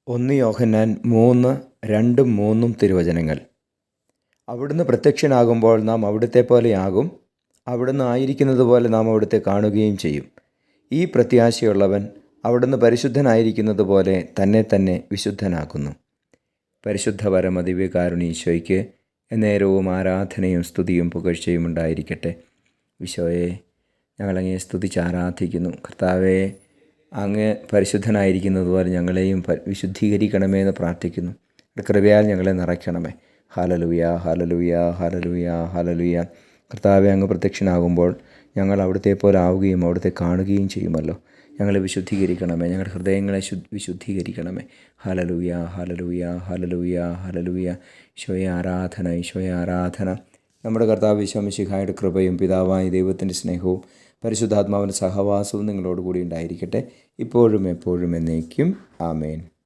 1 യോഹന്നാൻ 3:2-3 തിരുവചനങ്ങൾ. അവിടുന്ന് പ്രത്യക്ഷനാകുമ്പോൾ നാം അവിടുത്തെ പോലെയാകും, അവിടുന്ന് ആയിരിക്കുന്നത് പോലെ നാം അവിടുത്തെ കാണുകയും ചെയ്യും. ഈ പ്രത്യാശയുള്ളവൻ അവിടുന്ന് പരിശുദ്ധനായിരിക്കുന്നത് പോലെ തന്നെ തന്നെ വിശുദ്ധനാക്കുന്നു. പരിശുദ്ധ പരമദിവ്യകാരുണ്യ എന്നേരവും ആരാധനയും സ്തുതിയും പുകഴ്ചയും ഉണ്ടായിരിക്കട്ടെ. ഈശോയെ, ഞങ്ങളങ്ങയെ സ്തുതിച്ച് ആരാധിക്കുന്നു. കർത്താവേ, അങ്ങ് പരിശുദ്ധനായിരിക്കുന്നത് പോലെ ഞങ്ങളെയും വിശുദ്ധീകരിക്കണമേ എന്ന് പ്രാർത്ഥിക്കുന്നു. കൃപയാൽ ഞങ്ങളെ നിറയ്ക്കണമേ. ഹല്ലേലൂയ, ഹല്ലേലൂയ, ഹല്ലേലൂയ, ഹല്ലേലൂയ. കർത്താവേ, അങ്ങ് പ്രത്യക്ഷനാകുമ്പോൾ ഞങ്ങൾ അവിടുത്തെ പോലെ ആവുകയും അവിടുത്തെ കാണുകയും ചെയ്യുമല്ലോ. ഞങ്ങളെ വിശുദ്ധീകരിക്കണമേ, ഞങ്ങളുടെ ഹൃദയങ്ങളെ വിശുദ്ധീകരിക്കണമേ. ഹല്ലേലൂയ, ഹല്ലേലൂയ, ഹല്ലേലൂയ, ഹല്ലേലൂയ. ഈശോയെ ആരാധന, ഈശോയെ ആരാധന. നമ്മുടെ കർത്താവ് ഈശോ മിശിഹായുടെ കൃപയും പിതാവായ ദൈവത്തിൻ്റെ സ്നേഹവും പരിശുദ്ധാത്മാവിൻ്റെ സഹവാസവും നിങ്ങളോടുകൂടി ഉണ്ടായിരിക്കട്ടെ, ഇപ്പോഴും എപ്പോഴും എന്നേക്കും. ആമേൻ.